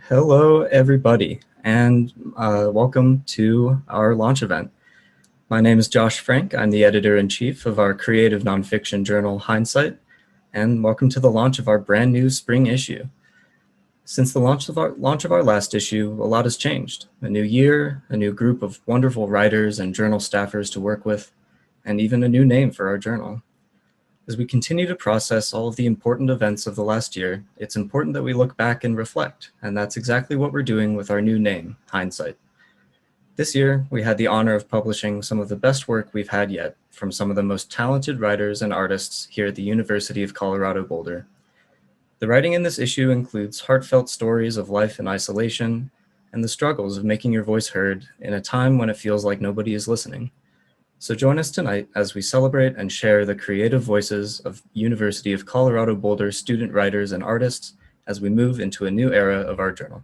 Hello, everybody, and welcome to our launch event. My name is Josh Frank. I'm the editor-in-chief of our creative nonfiction journal, Hindsight, and welcome to the launch of our brand new spring issue. Since the launch of our last issue, a lot has changed. A new year, a new group of wonderful writers and journal staffers to work with, and even a new name for our journal. As we continue to process all of the important events of the last year, it's important that we look back and reflect, and that's exactly what we're doing with our new name, Hindsight. This year, we had the honor of publishing some of the best work we've had yet from some of the most talented writers and artists here at the University of Colorado Boulder. The writing in this issue includes heartfelt stories of life in isolation and the struggles of making your voice heard in a time when it feels like nobody is listening. So join us tonight as we celebrate and share the creative voices of University of Colorado Boulder student writers and artists as we move into a new era of our journal.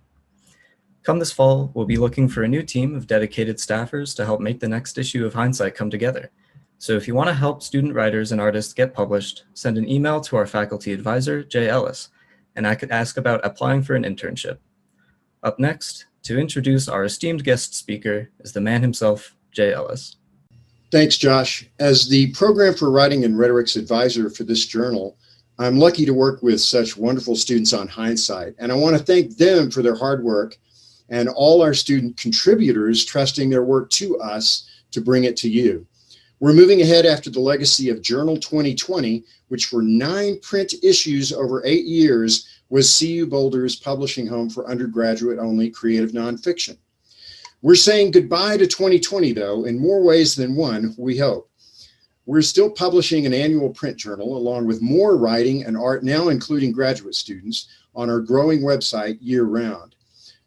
Come this fall, we'll be looking for a new team of dedicated staffers to help make the next issue of Hindsight come together. So if you want to help student writers and artists get published, send an email to our faculty advisor, Jay Ellis, and I could ask about applying for an internship. Up next, to introduce our esteemed guest speaker, is the man himself, Jay Ellis. Thanks, Josh. As the Program for Writing and Rhetoric's advisor for this journal, I'm lucky to work with such wonderful students on Hindsight, and I want to thank them for their hard work and all our student contributors trusting their work to us to bring it to you. We're moving ahead after the legacy of Journal 2020, which for 9 print issues over 8 years was CU Boulder's publishing home for undergraduate-only creative nonfiction. We're saying goodbye to 2020, though, in more ways than one, we hope. We're still publishing an annual print journal, along with more writing and art, now including graduate students, on our growing website year-round.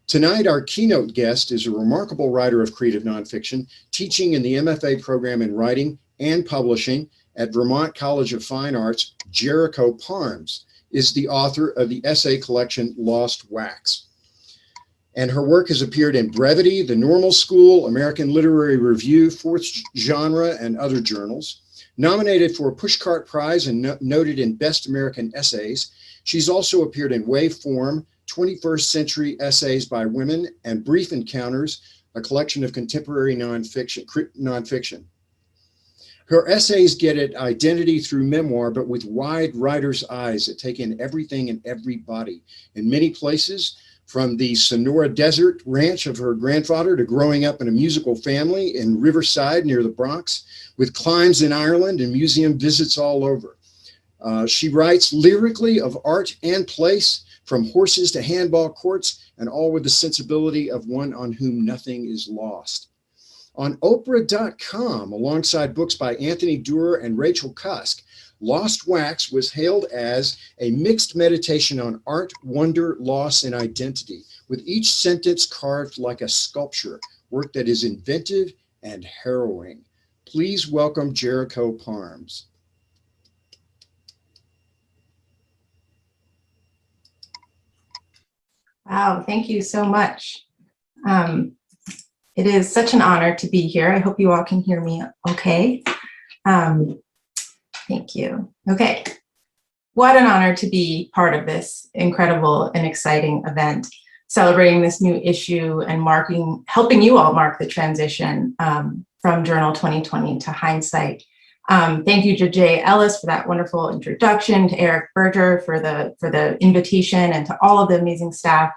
Tonight, our keynote guest is a remarkable writer of creative nonfiction, teaching in the MFA program in writing and publishing at Vermont College of Fine Arts. Jericho Parms is the author of the essay collection Lost Wax. And her work has appeared in Brevity, The Normal School, American Literary Review, Fourth Genre, and other journals. Nominated for a Pushcart Prize and noted in Best American Essays, she's also appeared in Waveform, 21st Century Essays by Women, and Brief Encounters, a collection of contemporary nonfiction. Her essays get at identity through memoir, but with wide writer's eyes that take in everything and everybody. In many places, from the Sonora Desert ranch of her grandfather to growing up in a musical family in Riverside near the Bronx, with climbs in Ireland and museum visits all over. She writes lyrically of art and place, from horses to handball courts, and all with the sensibility of one on whom nothing is lost. On Oprah.com, alongside books by Anthony Doerr and Rachel Cusk, Lost Wax was hailed as a mixed meditation on art, wonder, loss, and identity, with each sentence carved like a sculpture, work that is inventive and harrowing. Please welcome Jericho Parms. Wow, thank you so much. It is such an honor to be here. I hope you all can hear me okay. Thank you. Okay. What an honor to be part of this incredible and exciting event, celebrating this new issue and helping you all mark the transition from Journal 2020 to Hindsight. Thank you to Jay Ellis for that wonderful introduction, to Eric Berger for the invitation, and to all of the amazing staff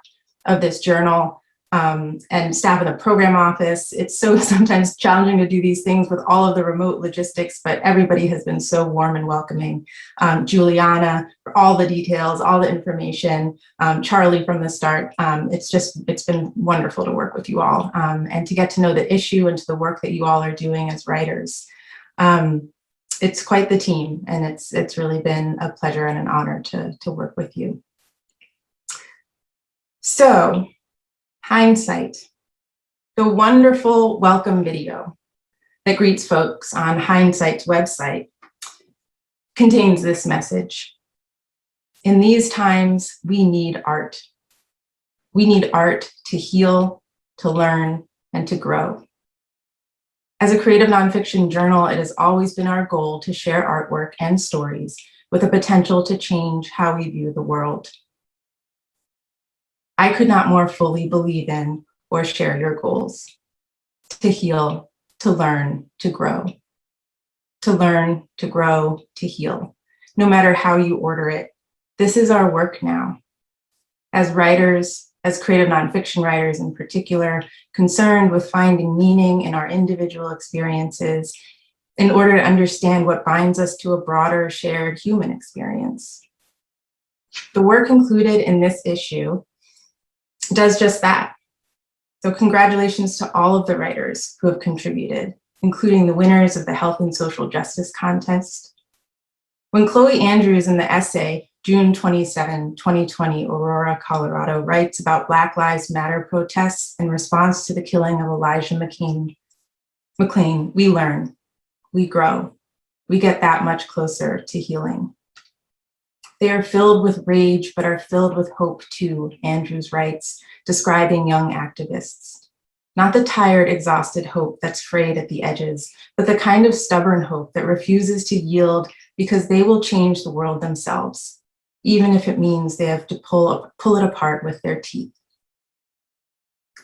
of this journal. And staff in the program office. It's so sometimes challenging to do these things with all of the remote logistics, but everybody has been so warm and welcoming. Juliana for all the details, all the information, Charlie from the start. It's been wonderful to work with you all and to get to know the issue and to the work that you all are doing as writers. It's quite the team, and it's really been a pleasure and an honor to work with you. So, Hindsight, the wonderful welcome video that greets folks on Hindsight's website, contains this message. In these times, we need art. We need art to heal, to learn, and to grow. As a creative nonfiction journal, it has always been our goal to share artwork and stories with the potential to change how we view the world. I could not more fully believe in or share your goals. To heal, to learn, to grow. To learn, to grow, to heal. No matter how you order it, this is our work now. As writers, as creative nonfiction writers in particular, concerned with finding meaning in our individual experiences in order to understand what binds us to a broader shared human experience. The work included in this issue does just that. So congratulations to all of the writers who have contributed, including the winners of the Health and Social Justice Contest. When Chloe Andrews in the essay, June 27, 2020, Aurora, Colorado, writes about Black Lives Matter protests in response to the killing of Elijah McClain, we learn, we grow, we get that much closer to healing. They are filled with rage, but are filled with hope too, Andrews writes, describing young activists. Not the tired, exhausted hope that's frayed at the edges, but the kind of stubborn hope that refuses to yield because they will change the world themselves, even if it means they have to pull it apart with their teeth.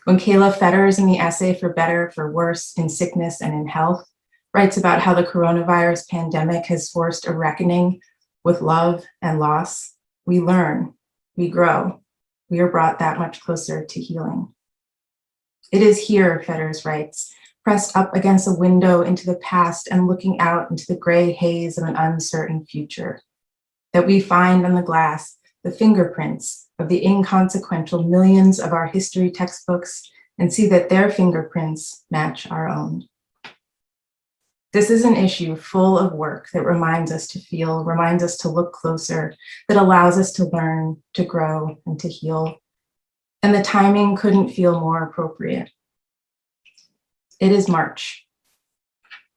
When Kayla Fetters in the essay For Better, For Worse, in Sickness and in Health writes about how the coronavirus pandemic has forced a reckoning with love and loss, we learn, we grow, we are brought that much closer to healing. It is here, Fetters writes, pressed up against a window into the past and looking out into the gray haze of an uncertain future, that we find on the glass the fingerprints of the inconsequential millions of our history textbooks and see that their fingerprints match our own. This is an issue full of work that reminds us to feel, reminds us to look closer, that allows us to learn, to grow, and to heal. And the timing couldn't feel more appropriate. It is March.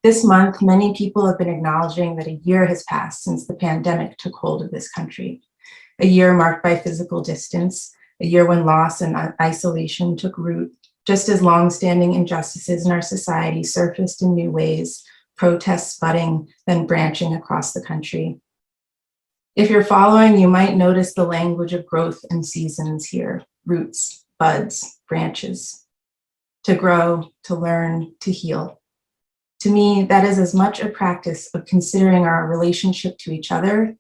This month, many people have been acknowledging that a year has passed since the pandemic took hold of this country. A year marked by physical distance, a year when loss and isolation took root, just as longstanding injustices in our society surfaced in new ways, protests budding, then branching across the country. If you're following, you might notice the language of growth and seasons here, roots, buds, branches. To grow, to learn, to heal. To me, that is as much a practice of considering our relationship to each other,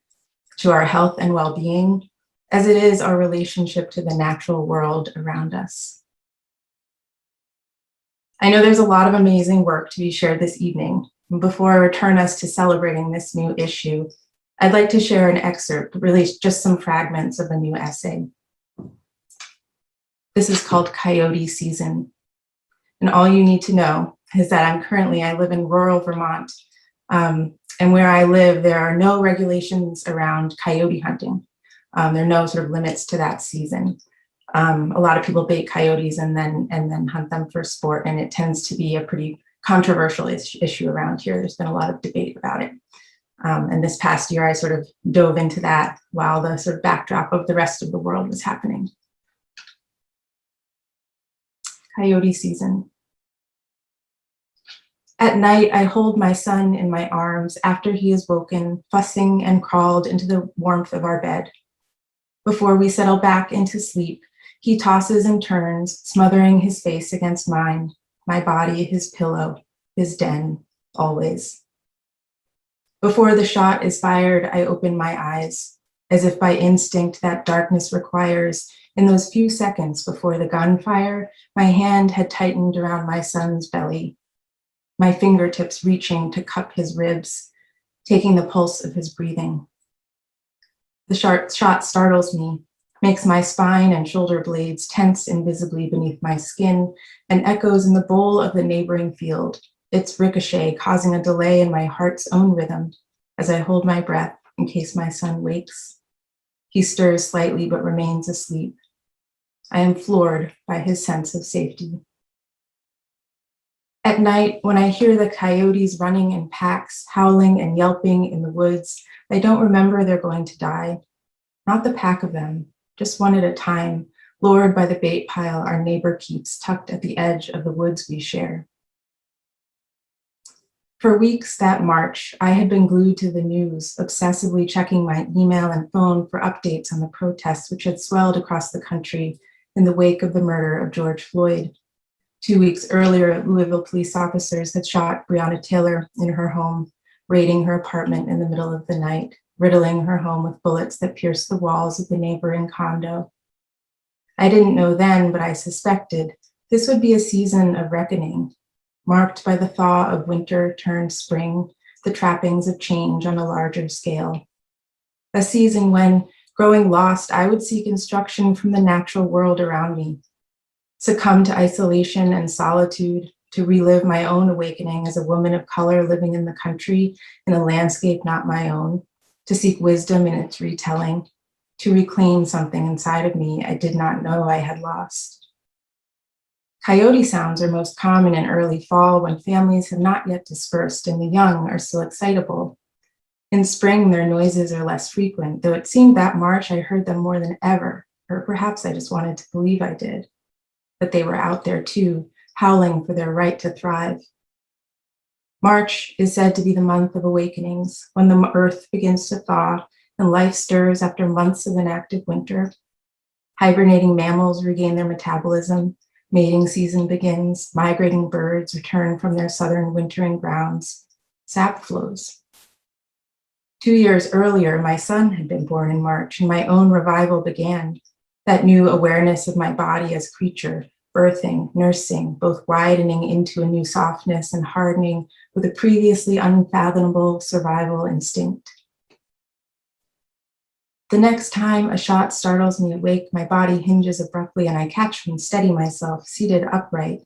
to our health and well-being, as it is our relationship to the natural world around us. I know there's a lot of amazing work to be shared this evening. Before I return us to celebrating this new issue, I'd like to share an excerpt, really just some fragments of a new essay. This is called Coyote Season. And all you need to know is that I live in rural Vermont, and where I live, there are no regulations around coyote hunting. There are no sort of limits to that season. A lot of people bait coyotes and then hunt them for sport, and it tends to be a pretty controversial issue around here. There's been a lot of debate about it. And this past year, I sort of dove into that while the sort of backdrop of the rest of the world was happening. Coyote season. At night, I hold my son in my arms after he is woken, fussing and crawled into the warmth of our bed. Before we settle back into sleep, he tosses and turns, smothering his face against mine, my body, his pillow, his den, always. Before the shot is fired, I open my eyes, as if by instinct that darkness requires. In those few seconds before the gunfire, my hand had tightened around my son's belly, my fingertips reaching to cup his ribs, taking the pulse of his breathing. The shot startles me, makes my spine and shoulder blades tense invisibly beneath my skin, and echoes in the bowl of the neighboring field, its ricochet causing a delay in my heart's own rhythm as I hold my breath in case my son wakes. He stirs slightly but remains asleep. I am floored by his sense of safety. At night, when I hear the coyotes running in packs, howling and yelping in the woods, I don't remember they're going to die. Not the pack of them, just one at a time, lured by the bait pile our neighbor keeps tucked at the edge of the woods we share. For weeks that March, I had been glued to the news, obsessively checking my email and phone for updates on the protests which had swelled across the country in the wake of the murder of George Floyd. 2 weeks earlier, Louisville police officers had shot Breonna Taylor in her home, raiding her apartment in the middle of the night, riddling her home with bullets that pierced the walls of the neighboring condo. I didn't know then, but I suspected this would be a season of reckoning, marked by the thaw of winter turned spring, the trappings of change on a larger scale. A season when, growing lost, I would seek instruction from the natural world around me, succumb to isolation and solitude, to relive my own awakening as a woman of color living in the country in a landscape not my own, to seek wisdom in its retelling, to reclaim something inside of me I did not know I had lost. Coyote sounds are most common in early fall when families have not yet dispersed and the young are still excitable. In spring, their noises are less frequent, though it seemed that March I heard them more than ever, or perhaps I just wanted to believe I did. But they were out there too, howling for their right to thrive. March is said to be the month of awakenings, when the earth begins to thaw and life stirs after months of inactive winter. Hibernating mammals regain their metabolism, mating season begins, migrating birds return from their southern wintering grounds, sap flows. 2 years earlier, my son had been born in March and my own revival began, that new awareness of my body as creature, birthing, nursing, both widening into a new softness and hardening with a previously unfathomable survival instinct. The next time a shot startles me awake, my body hinges abruptly and I catch and steady myself, seated upright,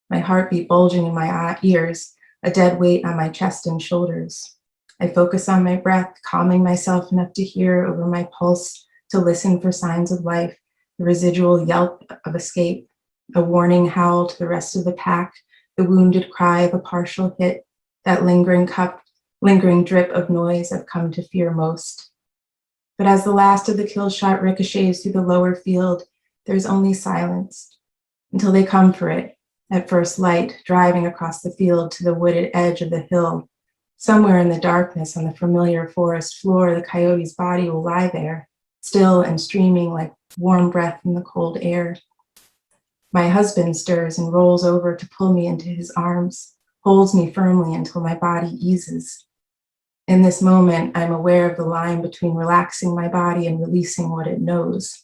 my heartbeat bulging in my ears, a dead weight on my chest and shoulders. I focus on my breath, calming myself enough to hear over my pulse, to listen for signs of life, the residual yelp of escape, a warning howl to the rest of the pack, the wounded cry of a partial hit, that lingering drip of noise I've come to fear most. But as the last of the kill shot ricochets through the lower field, there's only silence until they come for it, at first light, driving across the field to the wooded edge of the hill. Somewhere in the darkness on the familiar forest floor, the coyote's body will lie there, still and streaming like warm breath in the cold air. My husband stirs and rolls over to pull me into his arms, holds me firmly until my body eases. In this moment, I'm aware of the line between relaxing my body and releasing what it knows.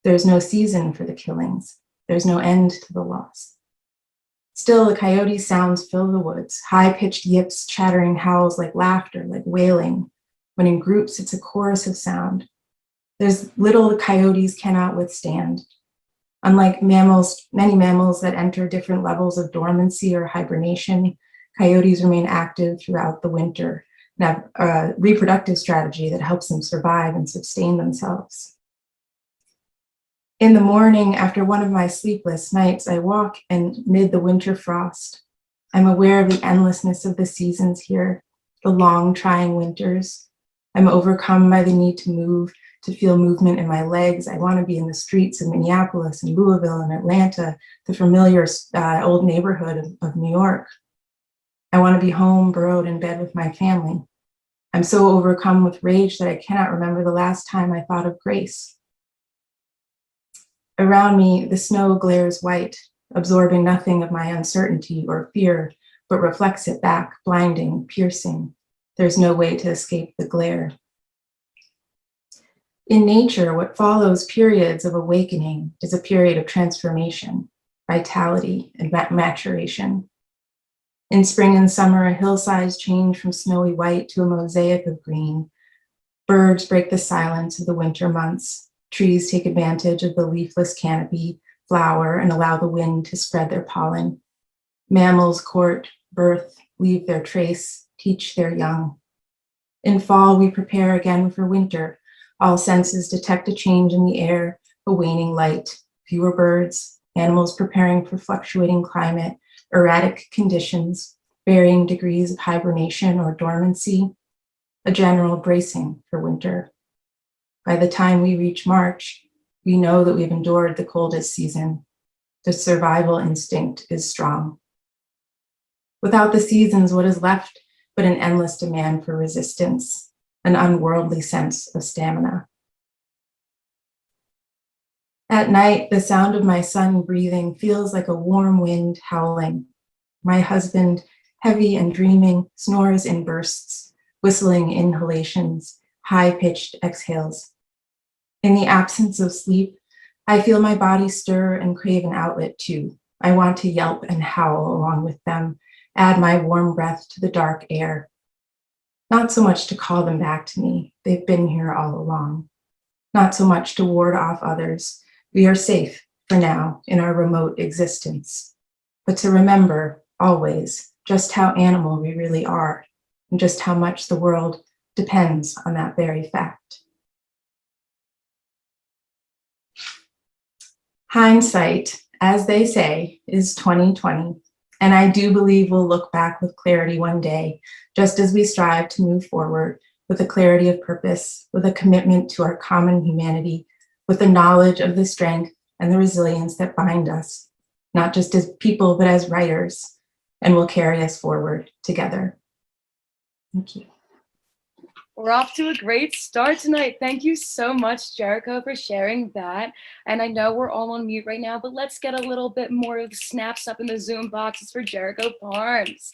There's no season for the killings. There's no end to the loss. Still, the coyote's sounds fill the woods, high-pitched yips, chattering howls like laughter, like wailing. When in groups, it's a chorus of sound. There's little the coyotes cannot withstand. Unlike mammals, many mammals that enter different levels of dormancy or hibernation, coyotes remain active throughout the winter and have a reproductive strategy that helps them survive and sustain themselves. In the morning, after one of my sleepless nights, I walk amid the winter frost. I'm aware of the endlessness of the seasons here, the long, trying winters. I'm overcome by the need to move, to feel movement in my legs. I want to be in the streets of Minneapolis and Louisville and Atlanta, the familiar old neighborhood of New York. I want to be home, burrowed in bed with my family. I'm so overcome with rage that I cannot remember the last time I thought of grace. Around me, the snow glares white, absorbing nothing of my uncertainty or fear, but reflects it back, blinding, piercing. There's no way to escape the glare. In nature, what follows periods of awakening is a period of transformation, vitality, and maturation. In spring and summer, hillsides change from snowy white to a mosaic of green. Birds break the silence of the winter months. Trees take advantage of the leafless canopy, flower, and allow the wind to spread their pollen. Mammals court, birth, leave their trace, teach their young. In fall, we prepare again for winter. All senses detect a change in the air, a waning light, fewer birds, animals preparing for fluctuating climate, erratic conditions, varying degrees of hibernation or dormancy, a general bracing for winter. By the time we reach March, we know that we've endured the coldest season. The survival instinct is strong. Without the seasons, what is left but an endless demand for resistance, an unworldly sense of stamina? At night, the sound of my son breathing feels like a warm wind howling. My husband, heavy and dreaming, snores in bursts, whistling inhalations, high-pitched exhales. In the absence of sleep, I feel my body stir and crave an outlet too. I want to yelp and howl along with them, add my warm breath to the dark air. Not so much to call them back to me, they've been here all along. Not so much to ward off others, we are safe for now in our remote existence, but to remember always just how animal we really are and just how much the world depends on that very fact. Hindsight, as they say, is 2020, and I do believe we'll look back with clarity one day, just as we strive to move forward with a clarity of purpose, with a commitment to our common humanity, with the knowledge of the strength and the resilience that bind us, not just as people, but as writers, and will carry us forward together. Thank you. We're off to a great start tonight. Thank you so much, Jericho, for sharing that. And I know we're all on mute right now, but let's get a little bit more of the snaps up in the Zoom boxes for Jericho Parms.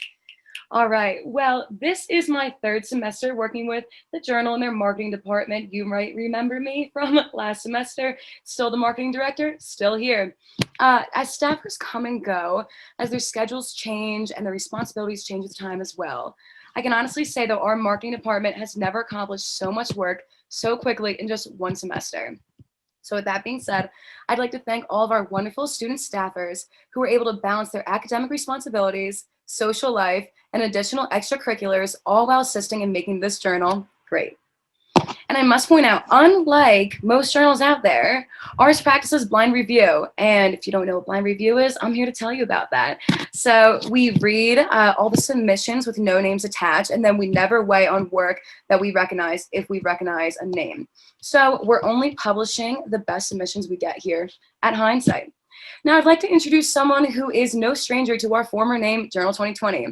All right, well, this is my third semester working with the Journal in their marketing department. You might remember me from last semester. Still the marketing director, still here. As staffers come and go, as their schedules change and their responsibilities change with time as well, I can honestly say that our marketing department has never accomplished so much work so quickly in just one semester. So with that being said, I'd like to thank all of our wonderful student staffers who were able to balance their academic responsibilities, social life, and additional extracurriculars, all while assisting in making this journal great. And I must point out, unlike most journals out there, ours practices blind review. And if you don't know what blind review is, I'm here to tell you about that. So we read all the submissions with no names attached, and then we never weigh on work that we recognize if we recognize a name. So we're only publishing the best submissions we get here at Hindsight. Now I'd like to introduce someone who is no stranger to our former name, Journal 2020.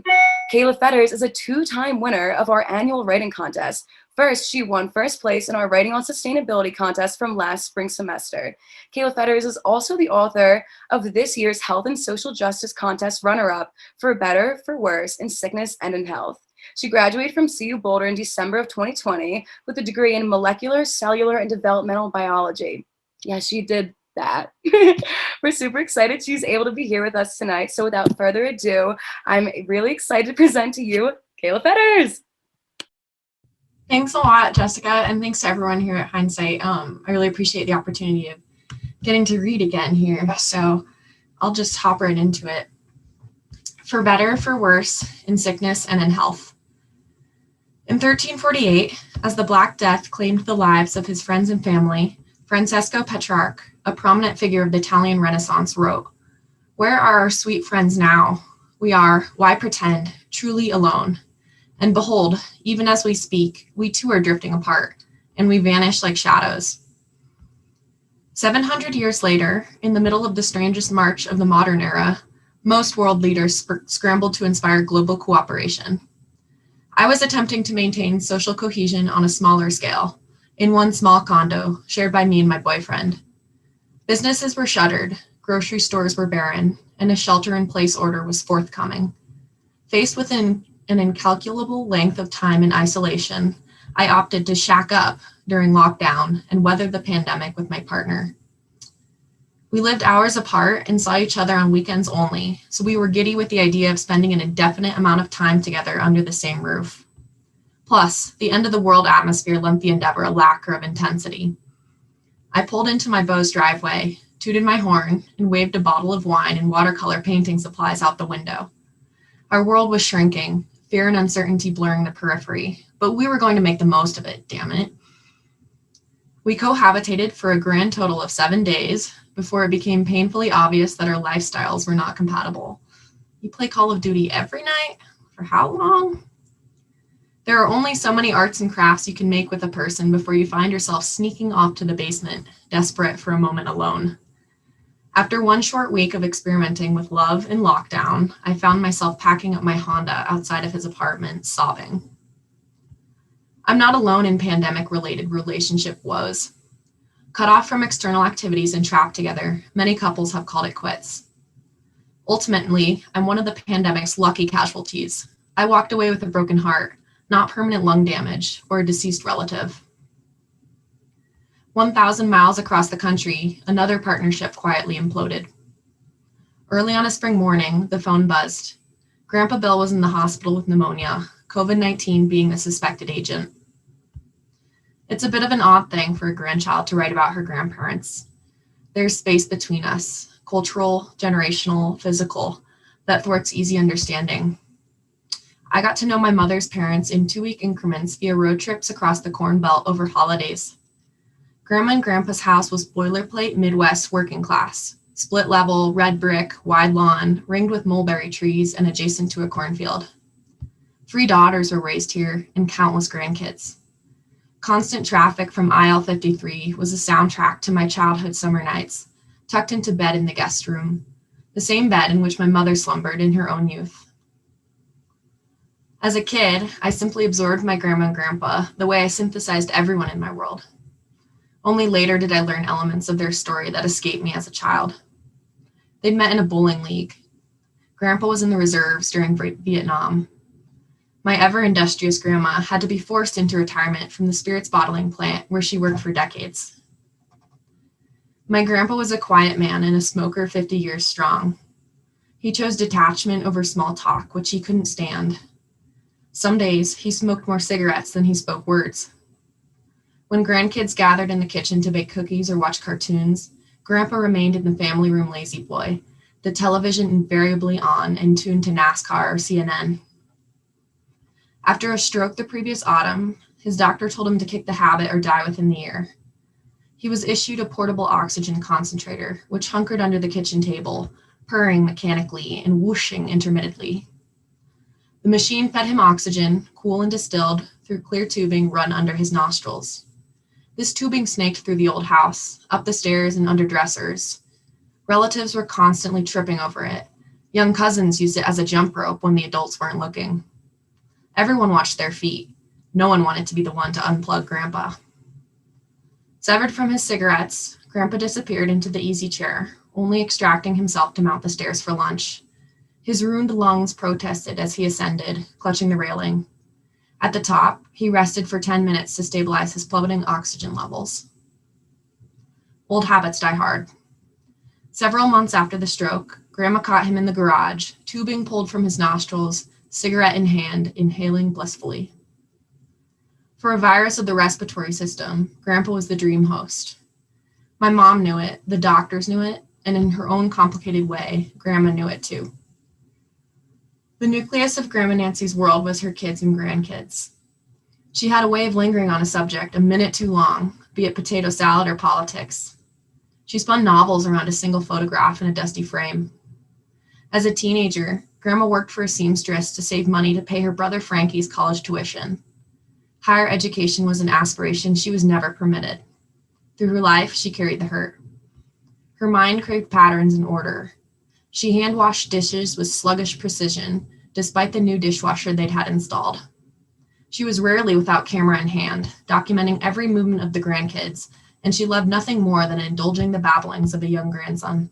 Kayla Fetters is a two-time winner of our annual writing contest. First, she won first place in our Writing on Sustainability contest from last spring semester. Kayla Fetters is also the author of this year's Health and Social Justice Contest runner-up for Better, for Worse, in Sickness and in Health. She graduated from CU Boulder in December of 2020 with a degree in Molecular, Cellular, and Developmental Biology. Yeah, she did that. We're super excited she's able to be here with us tonight. So without further ado, I'm really excited to present to you Kayla Fetters. Thanks a lot, Jessica, and thanks to everyone here at Hindsight. I really appreciate the opportunity of getting to read again here, so I'll just hop right into it. For better, for worse, in sickness and in health. In 1348, as the Black Death claimed the lives of his friends and family, Francesco Petrarch, a prominent figure of the Italian Renaissance, wrote, "Where are our sweet friends now? We are, why pretend, truly alone. And behold, even as we speak, we too are drifting apart, and we vanish like shadows." 700 years later, in the middle of the strangest march of the modern era, most world leaders scrambled to inspire global cooperation. I was attempting to maintain social cohesion on a smaller scale, in one small condo shared by me and my boyfriend. Businesses were shuttered, grocery stores were barren, and a shelter-in-place order was forthcoming. Faced with an incalculable length of time in isolation, I opted to shack up during lockdown and weather the pandemic with my partner. We lived hours apart and saw each other on weekends only, so we were giddy with the idea of spending an indefinite amount of time together under the same roof. Plus, the end-of-the-world atmosphere lent the endeavor a lacquer of intensity. I pulled into my beau's driveway, tooted my horn, and waved a bottle of wine and watercolor painting supplies out the window. Our world was shrinking, fear and uncertainty blurring the periphery, but we were going to make the most of it, damn it. We cohabitated for a grand total of 7 days before it became painfully obvious that our lifestyles were not compatible. You play Call of Duty every night? For how long? There are only so many arts and crafts you can make with a person before you find yourself sneaking off to the basement, desperate for a moment alone. After one short week of experimenting with love in lockdown, I found myself packing up my Honda outside of his apartment, sobbing. I'm not alone in pandemic-related relationship woes. Cut off from external activities and trapped together, many couples have called it quits. Ultimately, I'm one of the pandemic's lucky casualties. I walked away with a broken heart, not permanent lung damage or a deceased relative. 1,000 miles across the country, another partnership quietly imploded. Early on a spring morning, the phone buzzed. Grandpa Bill was in the hospital with pneumonia, COVID-19 being a suspected agent. It's a bit of an odd thing for a grandchild to write about her grandparents. There's space between us, cultural, generational, physical, that thwarts easy understanding. I got to know my mother's parents in 2-week increments via road trips across the Corn Belt over holidays. Grandma and Grandpa's house was boilerplate Midwest working class, split level, red brick, wide lawn, ringed with mulberry trees and adjacent to a cornfield. 3 daughters were raised here and countless grandkids. Constant traffic from IL-53 was a soundtrack to my childhood summer nights, tucked into bed in the guest room, the same bed in which my mother slumbered in her own youth. As a kid, I simply absorbed my grandma and grandpa the way I synthesized everyone in my world. Only later did I learn elements of their story that escaped me as a child. They'd met in a bowling league. Grandpa was in the reserves during Vietnam. My ever-industrious grandma had to be forced into retirement from the spirits bottling plant where she worked for decades. My grandpa was a quiet man and a smoker 50 years strong. He chose detachment over small talk, which he couldn't stand. Some days, he smoked more cigarettes than he spoke words. When grandkids gathered in the kitchen to bake cookies or watch cartoons, Grandpa remained in the family room lazy boy, the television invariably on and tuned to NASCAR or CNN. After a stroke the previous autumn, his doctor told him to kick the habit or die within the year. He was issued a portable oxygen concentrator, which hunkered under the kitchen table, purring mechanically and whooshing intermittently. The machine fed him oxygen, cool and distilled, through clear tubing run under his nostrils. This tubing snaked through the old house, up the stairs and under dressers. Relatives were constantly tripping over it. Young cousins used it as a jump rope when the adults weren't looking. Everyone watched their feet. No one wanted to be the one to unplug Grandpa. Severed from his cigarettes, Grandpa disappeared into the easy chair, only extracting himself to mount the stairs for lunch. His ruined lungs protested as he ascended, clutching the railing. At the top, he rested for 10 minutes to stabilize his plummeting oxygen levels. Old habits die hard. Several months after the stroke, Grandma caught him in the garage, tubing pulled from his nostrils, cigarette in hand, inhaling blissfully. For a virus of the respiratory system, Grandpa was the dream host. My mom knew it, the doctors knew it, and in her own complicated way, Grandma knew it too. The nucleus of Grandma Nancy's world was her kids and grandkids. She had a way of lingering on a subject a minute too long, be it potato salad or politics. She spun novels around a single photograph in a dusty frame. As a teenager, Grandma worked for a seamstress to save money to pay her brother Frankie's college tuition. Higher education was an aspiration she was never permitted. Through her life, she carried the hurt. Her mind craved patterns and order. She hand-washed dishes with sluggish precision, despite the new dishwasher they'd had installed. She was rarely without camera in hand, documenting every movement of the grandkids, and she loved nothing more than indulging the babblings of a young grandson.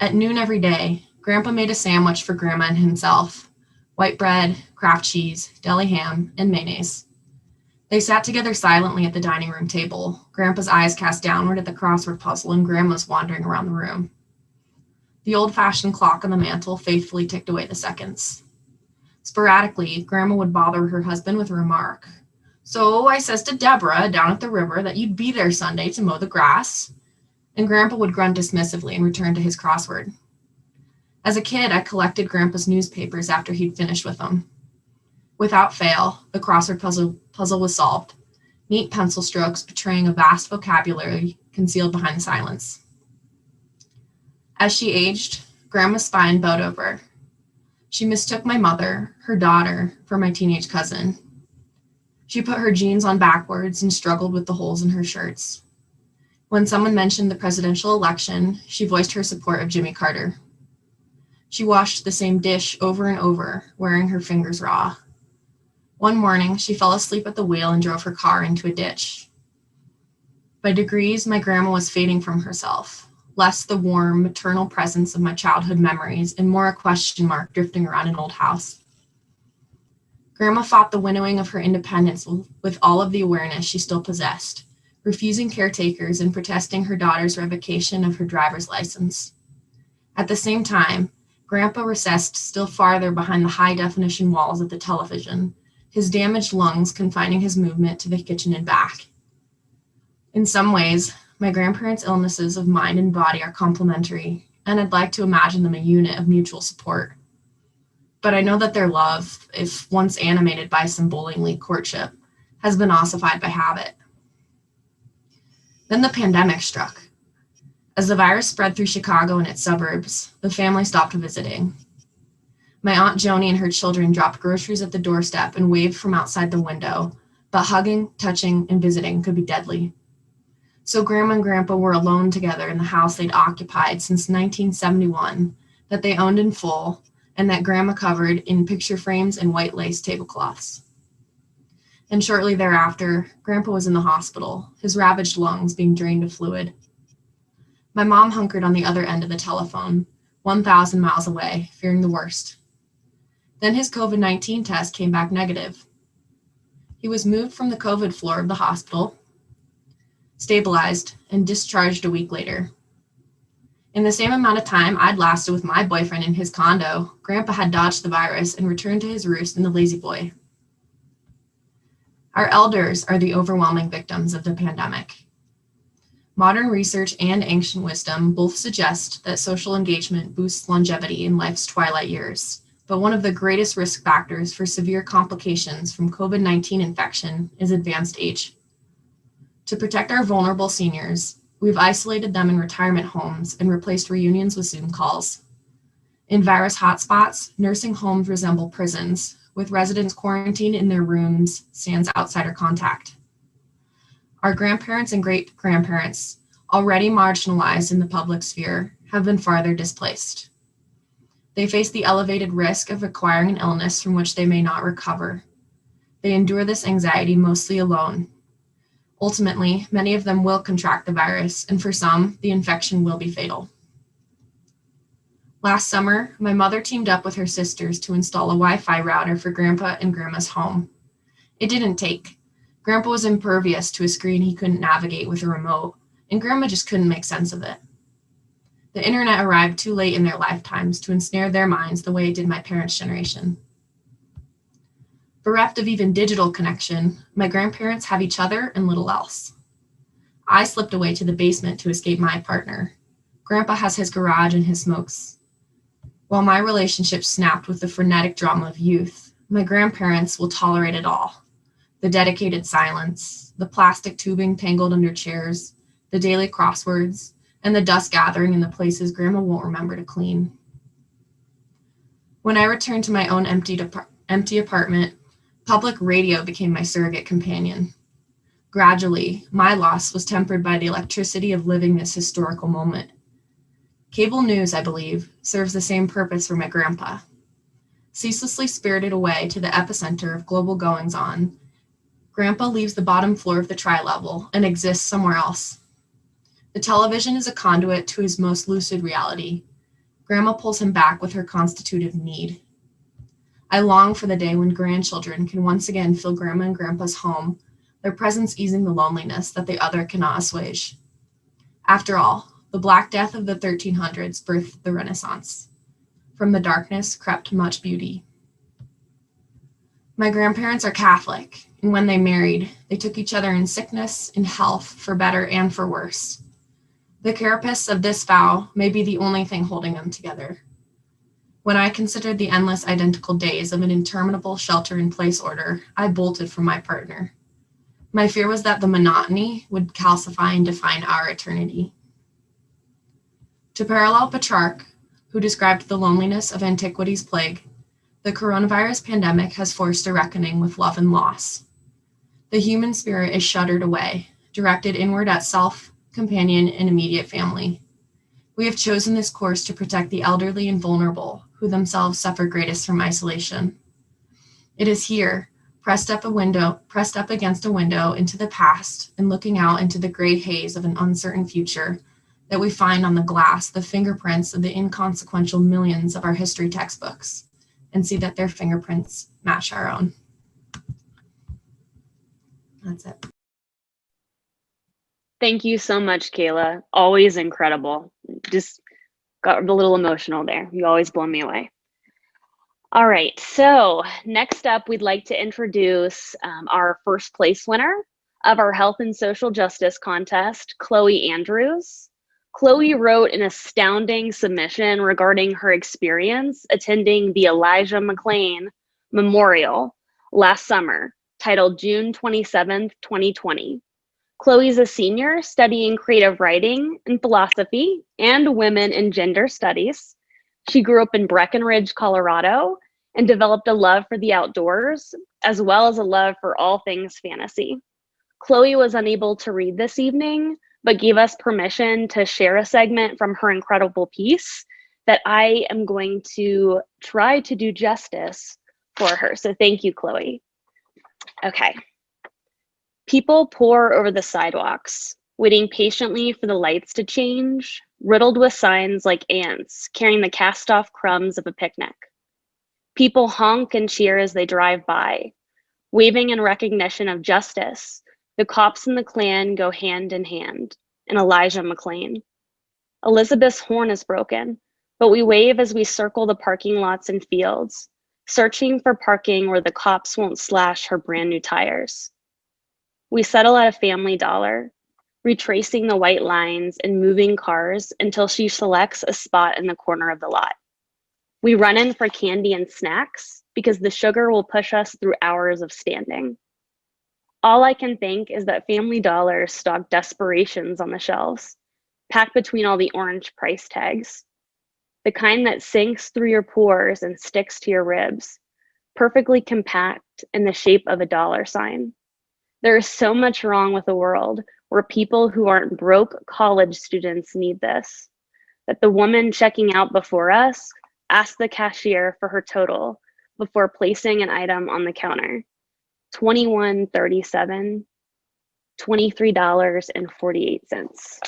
At noon every day, Grandpa made a sandwich for Grandma and himself: white bread, Kraft cheese, deli ham, and mayonnaise. They sat together silently at the dining room table, Grandpa's eyes cast downward at the crossword puzzle and Grandma's wandering around the room. The old-fashioned clock on the mantel faithfully ticked away the seconds. Sporadically, Grandma would bother her husband with a remark. "So I says to Deborah down at the river that you'd be there Sunday to mow the grass." And Grandpa would grunt dismissively and return to his crossword. As a kid, I collected Grandpa's newspapers after he'd finished with them. Without fail, the crossword puzzle was solved, neat pencil strokes betraying a vast vocabulary concealed behind the silence. As she aged, Grandma's spine bowed over. She mistook my mother, her daughter, for my teenage cousin. She put her jeans on backwards and struggled with the holes in her shirts. When someone mentioned the presidential election, she voiced her support of Jimmy Carter. She washed the same dish over and over, wearing her fingers raw. One morning, she fell asleep at the wheel and drove her car into a ditch. By degrees, my grandma was fading from herself, less the warm maternal presence of my childhood memories and more a question mark drifting around an old house. Grandma fought the winnowing of her independence with all of the awareness she still possessed, refusing caretakers and protesting her daughter's revocation of her driver's license. At the same time, Grandpa recessed still farther behind the high-definition walls of the television, his damaged lungs confining his movement to the kitchen and back. In some ways, my grandparents' illnesses of mind and body are complementary, and I'd like to imagine them a unit of mutual support. But I know that their love, if once animated by some bowling league courtship, has been ossified by habit. Then the pandemic struck. As the virus spread through Chicago and its suburbs, the family stopped visiting. My Aunt Joni and her children dropped groceries at the doorstep and waved from outside the window, but hugging, touching, and visiting could be deadly. So Grandma and Grandpa were alone together in the house they'd occupied since 1971, that they owned in full, and that Grandma covered in picture frames and white lace tablecloths. And shortly thereafter, Grandpa was in the hospital, his ravaged lungs being drained of fluid. My mom hunkered on the other end of the telephone, 1,000 miles away, fearing the worst. Then his COVID-19 test came back negative. He was moved from the COVID floor of the hospital, stabilized, and discharged a week later. In the same amount of time I'd lasted with my boyfriend in his condo, Grandpa had dodged the virus and returned to his roost in the Lazy Boy. Our elders are the overwhelming victims of the pandemic. Modern research and ancient wisdom both suggest that social engagement boosts longevity in life's twilight years, but one of the greatest risk factors for severe complications from COVID-19 infection is advanced age. To protect our vulnerable seniors, we've isolated them in retirement homes and replaced reunions with Zoom calls. In virus hotspots, nursing homes resemble prisons, with residents quarantined in their rooms sans outsider contact. Our grandparents and great-grandparents, already marginalized in the public sphere, have been farther displaced. They face the elevated risk of acquiring an illness from which they may not recover. They endure this anxiety mostly alone. Ultimately, many of them will contract the virus, and for some, the infection will be fatal. Last summer, my mother teamed up with her sisters to install a Wi-Fi router for Grandpa and Grandma's home. It didn't take. Grandpa was impervious to a screen he couldn't navigate with a remote, and Grandma just couldn't make sense of it. The internet arrived too late in their lifetimes to ensnare their minds the way it did my parents' generation. Bereft of even digital connection, my grandparents have each other and little else. I slipped away to the basement to escape my partner. Grandpa has his garage and his smokes. While my relationship snapped with the frenetic drama of youth, my grandparents will tolerate it all. The dedicated silence, the plastic tubing tangled under chairs, the daily crosswords, and the dust gathering in the places Grandma won't remember to clean. When I returned to my own empty apartment, public radio became my surrogate companion. Gradually, my loss was tempered by the electricity of living this historical moment. Cable news, I believe, serves the same purpose for my grandpa. Ceaselessly spirited away to the epicenter of global goings-on, Grandpa leaves the bottom floor of the tri-level and exists somewhere else. The television is a conduit to his most lucid reality. Grandma pulls him back with her constitutive need. I long for the day when grandchildren can once again fill Grandma and Grandpa's home, their presence easing the loneliness that the other cannot assuage. After all, the Black Death of the 1300s birthed the Renaissance. From the darkness crept much beauty. My grandparents are Catholic, and when they married, they took each other in sickness and health for better and for worse. The carapace of this vow may be the only thing holding them together. When I considered the endless identical days of an interminable shelter-in-place order, I bolted from my partner. My fear was that the monotony would calcify and define our eternity. To parallel Petrarch, who described the loneliness of antiquity's plague, the coronavirus pandemic has forced a reckoning with love and loss. The human spirit is shuttered away, directed inward at self, companion, and immediate family. We have chosen this course to protect the elderly and vulnerable, who themselves suffer greatest from isolation. It is here, pressed up against a window into the past and looking out into the gray haze of an uncertain future, that we find on the glass the fingerprints of the inconsequential millions of our history textbooks and see that their fingerprints match our own. That's it. Thank you so much, Kayla. Always incredible. Just got a little emotional there. You always blow me away. All right, so next up, we'd like to introduce our first place winner of our Health and Social Justice Contest, Chloe Andrews. Chloe wrote an astounding submission regarding her experience attending the Elijah McClain Memorial last summer, titled June 27th, 2020. Chloe's a senior studying creative writing and philosophy and women and gender studies. She grew up in Breckenridge, Colorado, and developed a love for the outdoors, as well as a love for all things fantasy. Chloe was unable to read this evening, but gave us permission to share a segment from her incredible piece that I am going to try to do justice for her. So thank you, Chloe. Okay. People pour over the sidewalks, waiting patiently for the lights to change, riddled with signs like ants carrying the cast-off crumbs of a picnic. People honk and cheer as they drive by, waving in recognition of justice. The cops and the Klan go hand in hand, and Elijah McClain. Elizabeth's horn is broken, but we wave as we circle the parking lots and fields, searching for parking where the cops won't slash her brand new tires. We settle at a Family Dollar, retracing the white lines and moving cars until she selects a spot in the corner of the lot. We run in for candy and snacks because the sugar will push us through hours of standing. All I can think is that Family Dollar stocked desperations on the shelves, packed between all the orange price tags. The kind that sinks through your pores and sticks to your ribs, perfectly compact in the shape of a dollar sign. There is so much wrong with the world where people who aren't broke college students need this, that the woman checking out before us asked the cashier for her total before placing an item on the counter. $21.37, $23.48.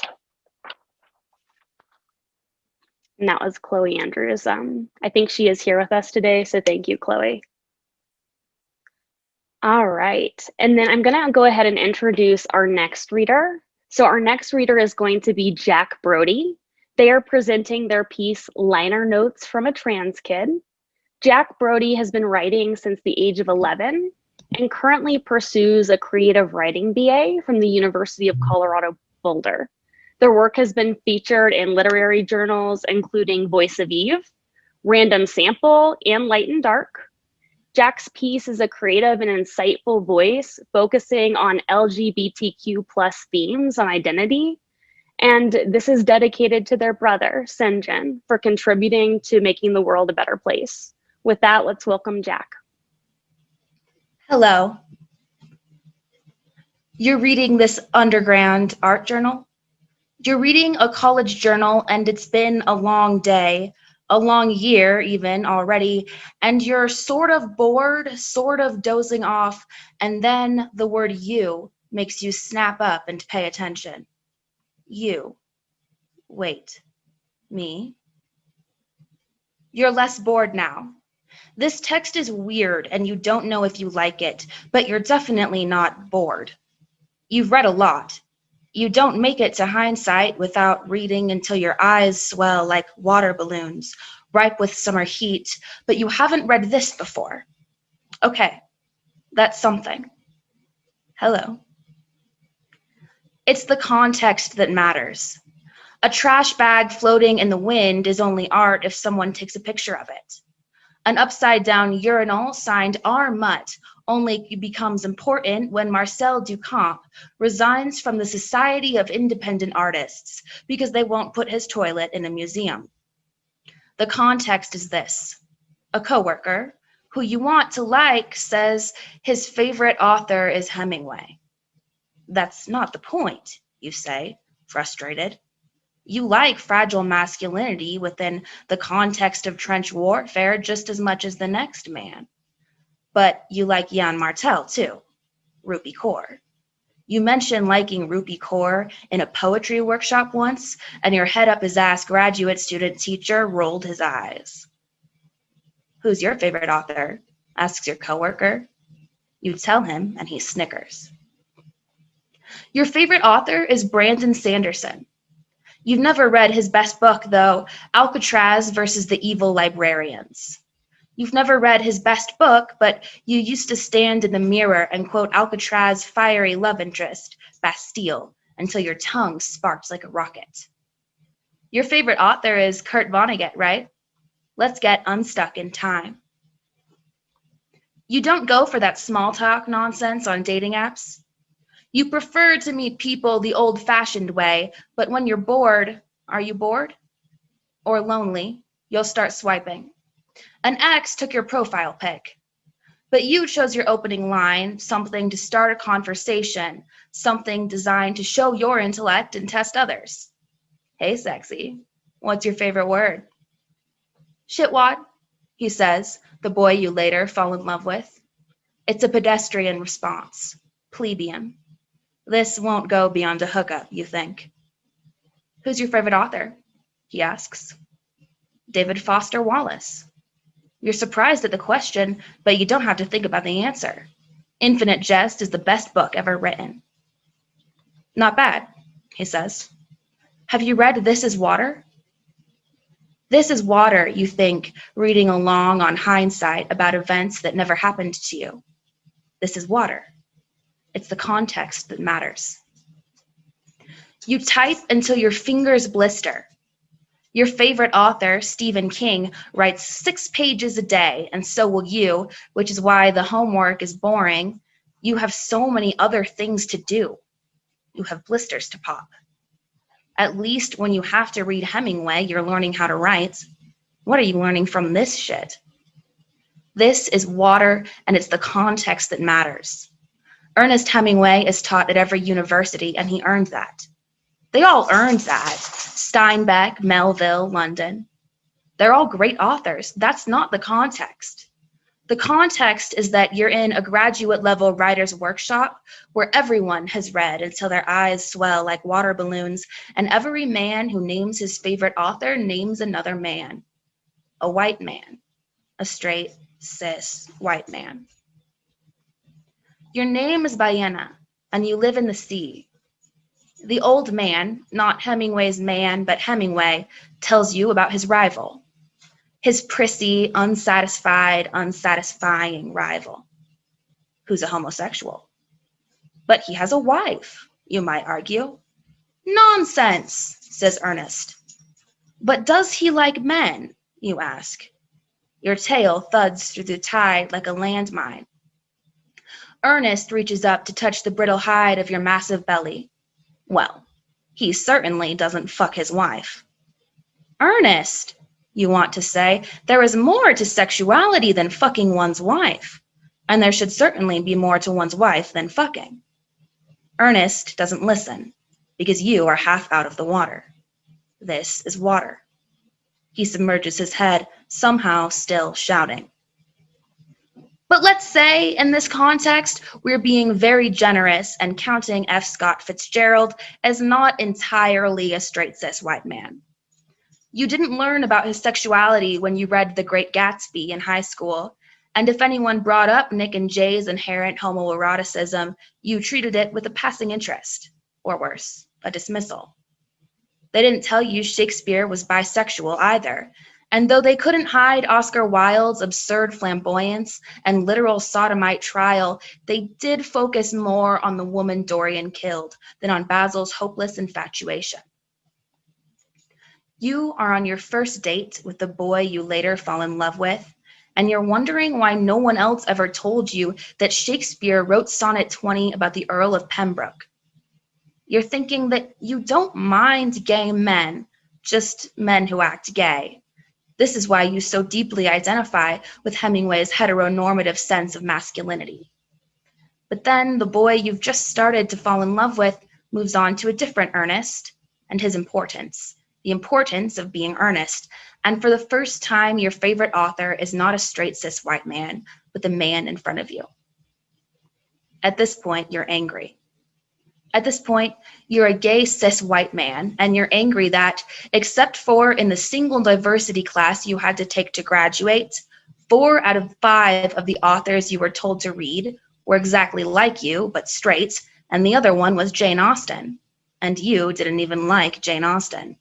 And that was Chloe Andrews. I think she is here with us today, so thank you, Chloe. All right, and then I'm gonna go ahead and introduce our next reader. So our next reader is going to be Jack Brody. They are presenting their piece, Liner Notes from a Trans Kid. Jack Brody has been writing since the age of 11 and currently pursues a creative writing BA from the University of Colorado Boulder. Their work has been featured in literary journals, including Voice of Eve, Random Sample, and Light and Dark. Jack's piece is a creative and insightful voice focusing on LGBTQ+ themes on identity. And this is dedicated to their brother, Senjin, for contributing to making the world a better place. With that, let's welcome Jack. Hello. You're reading this underground art journal? You're reading a college journal, and it's been a long day, a long year even already, and you're sort of bored, sort of dozing off, and then the word you makes you snap up and pay attention. You. Wait. Me? You're less bored now. This text is weird and you don't know if you like it, but you're definitely not bored. You've read a lot. You don't make it to Hindsight without reading until your eyes swell like water balloons, ripe with summer heat, but you haven't read this before. Okay, that's something. Hello. It's the context that matters. A trash bag floating in the wind is only art if someone takes a picture of it. An upside-down urinal signed R. Mutt only becomes important when Marcel Duchamp resigns from the Society of Independent Artists because they won't put his toilet in a museum. The context is this. A coworker who you want to like says his favorite author is Hemingway. That's not the point, you say, frustrated. You like fragile masculinity within the context of trench warfare just as much as the next man. But you like Jan Martel too, Rupi Kaur. You mentioned liking Rupi Kaur in a poetry workshop once, and your head-up-his-ass graduate student teacher rolled his eyes. Who's your favorite author? Asks your coworker. You tell him, and he snickers. Your favorite author is Brandon Sanderson. You've never read his best book, though, Alcatraz versus the Evil Librarians. You've never read his best book, but you used to stand in the mirror and quote Alcatraz's fiery love interest, Bastille, until your tongue sparked like a rocket. Your favorite author is Kurt Vonnegut, right? Let's get unstuck in time. You don't go for that small talk nonsense on dating apps. You prefer to meet people the old-fashioned way, but when you're bored, are you bored? Or lonely, you'll start swiping. An ex took your profile pic, but you chose your opening line, something to start a conversation, something designed to show your intellect and test others. Hey, sexy, what's your favorite word? Shitwad, he says, the boy you later fall in love with. It's a pedestrian response, plebeian. This won't go beyond a hookup, you think. Who's your favorite author? He asks. David Foster Wallace. You're surprised at the question, but you don't have to think about the answer. Infinite Jest is the best book ever written. Not bad, he says. Have you read This Is Water? This is water, you think, reading along on hindsight about events that never happened to you. This is water. It's the context that matters. You type until your fingers blister. Your favorite author, Stephen King, writes 6 pages a day, and so will you, which is why the homework is boring. You have so many other things to do. You have blisters to pop. At least when you have to read Hemingway, you're learning how to write. What are you learning from this shit? This is water, and it's the context that matters. Ernest Hemingway is taught at every university, and he earned that. They all earned that. Steinbeck, Melville, London. They're all great authors. That's not the context. The context is that you're in a graduate-level writer's workshop where everyone has read until their eyes swell like water balloons, and every man who names his favorite author names another man. A white man. A straight, cis, white man. Your name is Ballena, and you live in the sea. The old man, not Hemingway's man, but Hemingway, tells you about his rival. His prissy, unsatisfied, unsatisfying rival, who's a homosexual. But he has a wife, you might argue. Nonsense, says Ernest. But does he like men, you ask. Your tail thuds through the tide like a landmine. Ernest reaches up to touch the brittle hide of your massive belly. Well, he certainly doesn't fuck his wife. Ernest, you want to say, there is more to sexuality than fucking one's wife, and there should certainly be more to one's wife than fucking. Ernest doesn't listen, because you are half out of the water. This is water. He submerges his head, somehow still shouting. But let's say, in this context, we're being very generous and counting F. Scott Fitzgerald as not entirely a straight cis white man. You didn't learn about his sexuality when you read The Great Gatsby in high school, and if anyone brought up Nick and Jay's inherent homoeroticism, you treated it with a passing interest, or worse, a dismissal. They didn't tell you Shakespeare was bisexual either, and though they couldn't hide Oscar Wilde's absurd flamboyance and literal sodomite trial, they did focus more on the woman Dorian killed than on Basil's hopeless infatuation. You are on your first date with the boy you later fall in love with, and you're wondering why no one else ever told you that Shakespeare wrote Sonnet 20 about the Earl of Pembroke. You're thinking that you don't mind gay men, just men who act gay. This is why you so deeply identify with Hemingway's heteronormative sense of masculinity. But then the boy you've just started to fall in love with moves on to a different Ernest and his importance, the importance of being earnest. And for the first time, your favorite author is not a straight cis white man, with the man in front of you. At this point, you're angry. At this point, you're a gay cis white man, and you're angry that, except for in the single diversity class you had to take to graduate, 4 out of 5 of the authors you were told to read were exactly like you, but straight, and the other one was Jane Austen. And you didn't even like Jane Austen.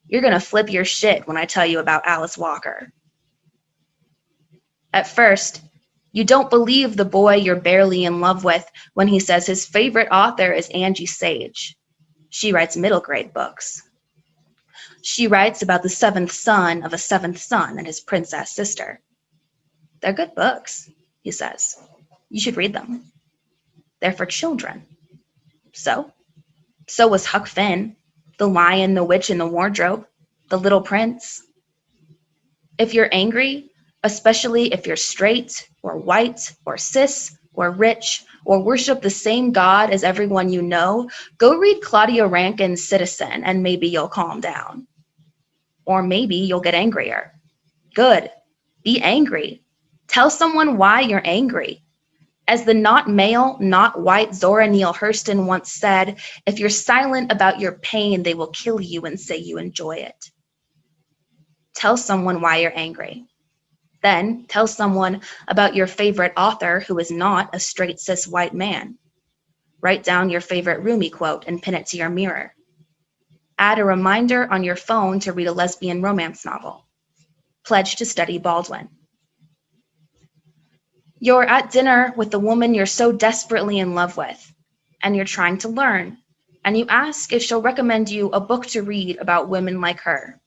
You're gonna flip your shit when I tell you about Alice Walker. At first, you don't believe the boy you're barely in love with when he says his favorite author is Angie Sage. She writes middle grade books. She writes about the 7th son of a 7th son and his princess sister. They're good books, he says. You should read them. They're for children. So was Huck Finn, The Lion, the Witch, and the Wardrobe, The Little Prince. If you're angry, especially if you're straight or white or cis or rich or worship the same God as everyone you know, go read Claudia Rankine's Citizen and maybe you'll calm down. Or maybe you'll get angrier. Good. Be angry. Tell someone why you're angry. As the not male, not white Zora Neale Hurston once said, if you're silent about your pain, they will kill you and say you enjoy it. Tell someone why you're angry. Then tell someone about your favorite author who is not a straight cis white man. Write down your favorite Rumi quote and pin it to your mirror. Add a reminder on your phone to read a lesbian romance novel. Pledge to study Baldwin. You're at dinner with the woman you're so desperately in love with, and you're trying to learn, and you ask if she'll recommend you a book to read about women like her.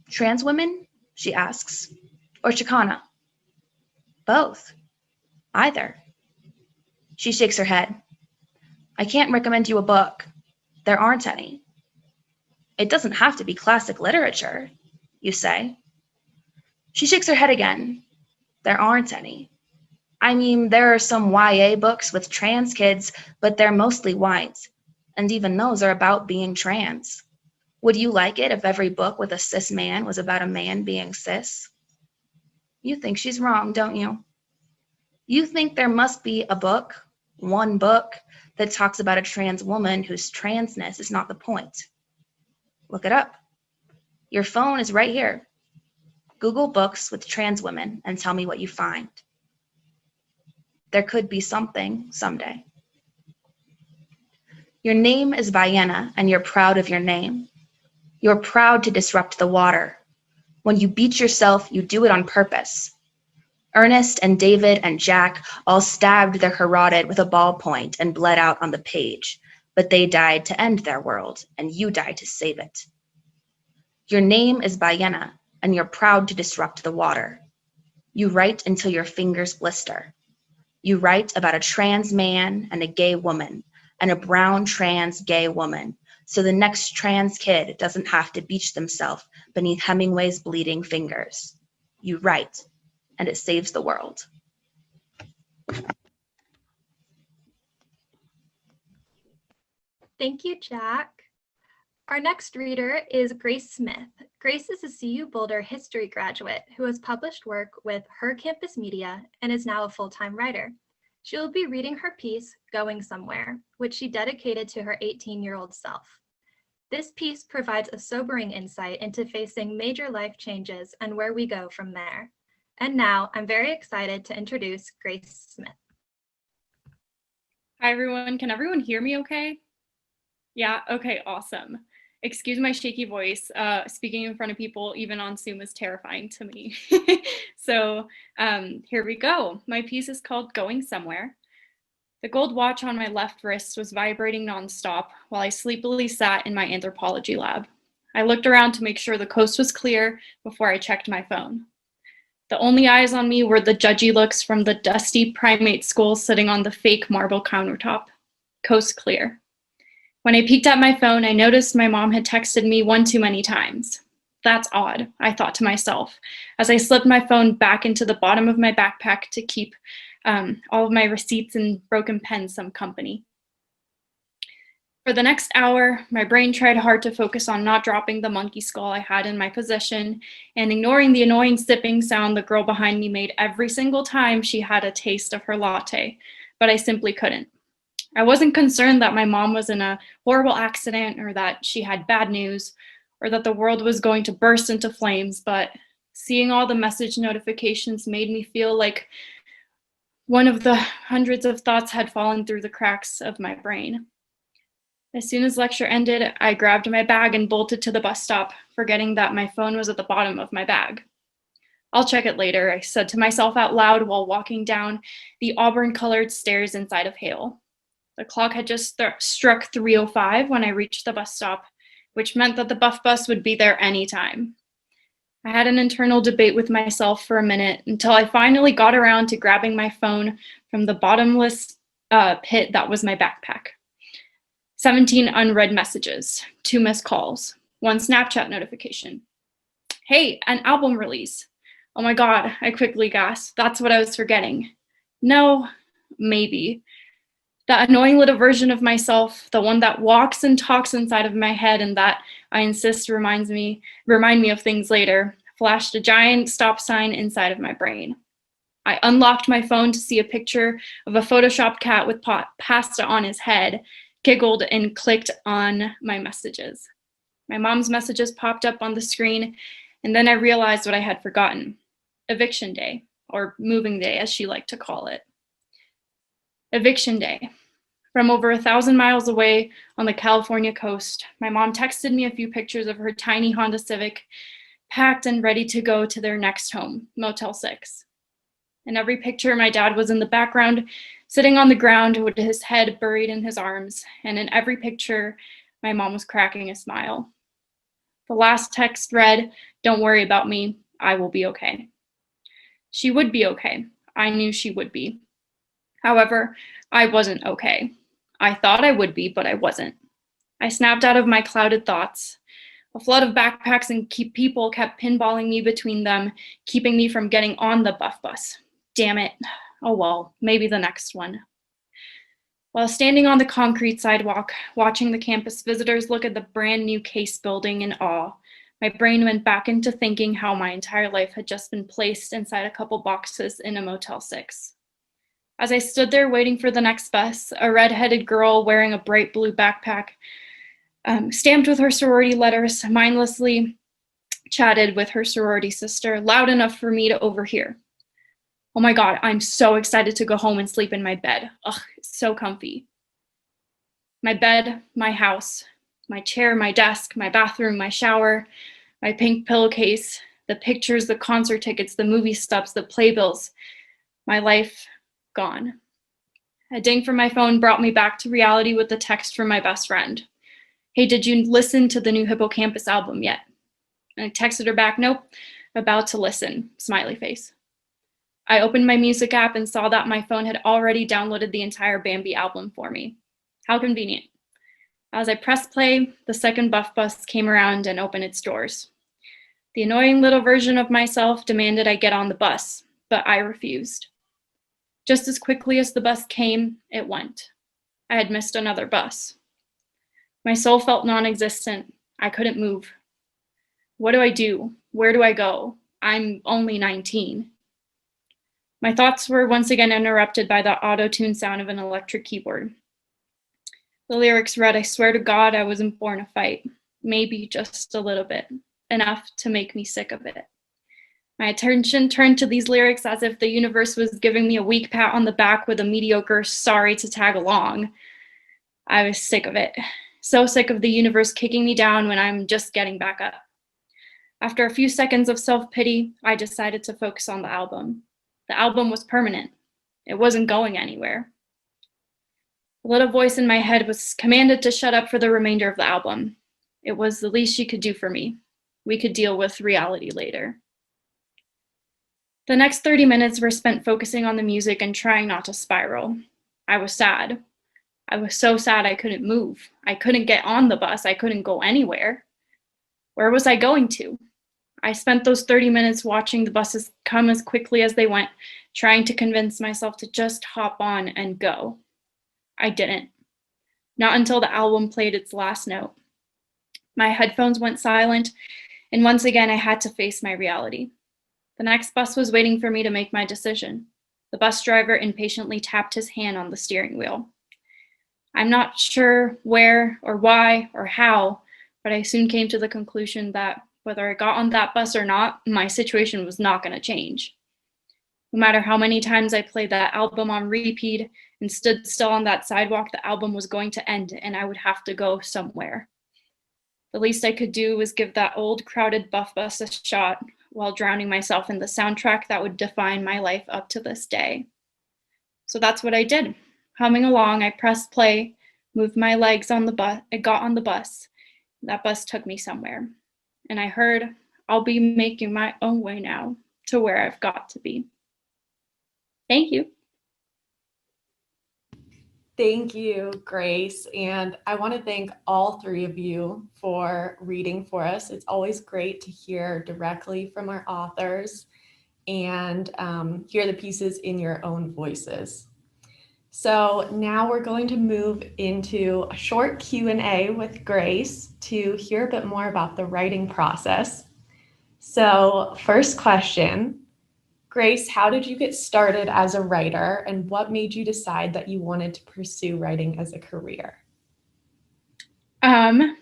Trans women? She asks. Or Chicana? Both. Either. She shakes her head. I can't recommend you a book. There aren't any. It doesn't have to be classic literature, you say. She shakes her head again. There aren't any. I mean, there are some YA books with trans kids, but they're mostly white, and even those are about being trans. Would you like it if every book with a cis man was about a man being cis? You think she's wrong, don't you? You think there must be a book, one book, that talks about a trans woman whose transness is not the point. Look it up. Your phone is right here. Google books with trans women and tell me what you find. There could be something someday. Your name is Baena, and you're proud of your name. You're proud to disrupt the water. When you beat yourself, you do it on purpose. Ernest and David and Jack all stabbed their carotid with a ballpoint and bled out on the page, but they died to end their world, and you died to save it. Your name is Baena, and you're proud to disrupt the water. You write until your fingers blister. You write about a trans man and a gay woman, and a brown trans gay woman, so the next trans kid doesn't have to beach themselves beneath Hemingway's bleeding fingers. You write, and it saves the world. Thank you, Jack. Our next reader is Grace Smith. Grace is a CU Boulder history graduate who has published work with Her Campus Media and is now a full-time writer. She will be reading her piece, Going Somewhere, which she dedicated to her 18-year-old self. This piece provides a sobering insight into facing major life changes and where we go from there. And now I'm very excited to introduce Grace Smith. Hi, everyone. Can everyone hear me okay? Yeah, okay, awesome. Excuse my shaky voice. Speaking in front of people, even on Zoom, is terrifying to me. So here we go. My piece is called Going Somewhere. The gold watch on my left wrist was vibrating nonstop while I sleepily sat in my anthropology lab. I looked around to make sure the coast was clear before I checked my phone. The only eyes on me were the judgy looks from the dusty primate school sitting on the fake marble countertop. Coast clear. When I peeked at my phone, I noticed my mom had texted me one too many times. That's odd, I thought to myself, as I slipped my phone back into the bottom of my backpack to keep all of my receipts and broken pens some company. For the next hour, my brain tried hard to focus on not dropping the monkey skull I had in my possession and ignoring the annoying sipping sound the girl behind me made every single time she had a taste of her latte, but I simply couldn't. I wasn't concerned that my mom was in a horrible accident or that she had bad news or that the world was going to burst into flames, but seeing all the message notifications made me feel like one of the hundreds of thoughts had fallen through the cracks of my brain. As soon as lecture ended, I grabbed my bag and bolted to the bus stop, forgetting that my phone was at the bottom of my bag. I'll check it later, I said to myself out loud while walking down the auburn-colored stairs inside of Hale. The clock had just struck 3:05 when I reached the bus stop, which meant that the buff bus would be there anytime. I had an internal debate with myself for a minute until I finally got around to grabbing my phone from the bottomless pit that was my backpack. 17 unread messages, 2 missed calls, 1 Snapchat notification. Hey, an album release. Oh my God, I quickly gasped. That's what I was forgetting. No, maybe. That annoying little version of myself, the one that walks and talks inside of my head and that I insist remind me of things later, flashed a giant stop sign inside of my brain. I unlocked my phone to see a picture of a photoshopped cat with pasta on his head, giggled and clicked on my messages. My mom's messages popped up on the screen, and then I realized what I had forgotten. Eviction day, or moving day as she liked to call it. Eviction day. From over 1,000 miles away on the California coast, my mom texted me a few pictures of her tiny Honda Civic, packed and ready to go to their next home, Motel 6. In every picture, my dad was in the background, sitting on the ground with his head buried in his arms, and in every picture, my mom was cracking a smile. The last text read, "Don't worry about me, I will be okay." She would be okay. I knew she would be. However, I wasn't okay. I thought I would be, but I wasn't. I snapped out of my clouded thoughts. A flood of backpacks and people kept pinballing me between them, keeping me from getting on the buff bus. Damn it. Oh well, maybe the next one. While standing on the concrete sidewalk, watching the campus visitors look at the brand new Case building in awe, my brain went back into thinking how my entire life had just been placed inside a couple boxes in a Motel 6. As I stood there waiting for the next bus, a red-headed girl wearing a bright blue backpack, stamped with her sorority letters, mindlessly chatted with her sorority sister, loud enough for me to overhear. Oh my God, I'm so excited to go home and sleep in my bed. Ugh, it's so comfy. My bed, my house, my chair, my desk, my bathroom, my shower, my pink pillowcase, the pictures, the concert tickets, the movie stubs, the playbills, my life gone. A ding from my phone brought me back to reality with a text from my best friend. Hey, did you listen to the new Hippocampus album yet? And I texted her back, nope, about to listen, smiley face. I opened my music app and saw that my phone had already downloaded the entire Bambi album for me. How convenient. As I pressed play, the second buff bus came around and opened its doors. The annoying little version of myself demanded I get on the bus, but I refused. Just as quickly as the bus came, it went. I had missed another bus. My soul felt non-existent. I couldn't move. What do I do? Where do I go? I'm only 19. My thoughts were once again interrupted by the auto-tune sound of an electric keyboard. The lyrics read, I swear to God I wasn't born to fight. Maybe just a little bit. Enough to make me sick of it. My attention turned to these lyrics as if the universe was giving me a weak pat on the back with a mediocre sorry to tag along. I was sick of it. So sick of the universe kicking me down when I'm just getting back up. After a few seconds of self-pity, I decided to focus on the album. The album was permanent. It wasn't going anywhere. The little voice in my head was commanded to shut up for the remainder of the album. It was the least she could do for me. We could deal with reality later. The next 30 minutes were spent focusing on the music and trying not to spiral. I was sad. I was so sad I couldn't move. I couldn't get on the bus. I couldn't go anywhere. Where was I going to? I spent those 30 minutes watching the buses come as quickly as they went, trying to convince myself to just hop on and go. I didn't. not until the album played its last note. My headphones went silent, and once again I had to face my reality. The next bus was waiting for me to make my decision. The bus driver impatiently tapped his hand on the steering wheel. I'm not sure where or why or how, but I soon came to the conclusion that whether I got on that bus or not, my situation was not going to change. No matter how many times I played that album on repeat and stood still on that sidewalk, the album was going to end and I would have to go somewhere. The least I could do was give that old, crowded buff bus a shot while drowning myself in the soundtrack that would define my life up to this day. So that's what I did. Humming along, I pressed play, moved my legs on the bus. I got on the bus. That bus took me somewhere. And I heard, I'll be making my own way now to where I've got to be. Thank you. Thank you, Grace. And I want to thank all three of you for reading for us. It's always great to hear directly from our authors and hear the pieces in your own voices. So now we're going to move into a short Q&A with Grace to hear a bit more about the writing process. So first question, Grace, how did you get started as a writer and what made you decide that you wanted to pursue writing as a career? I'm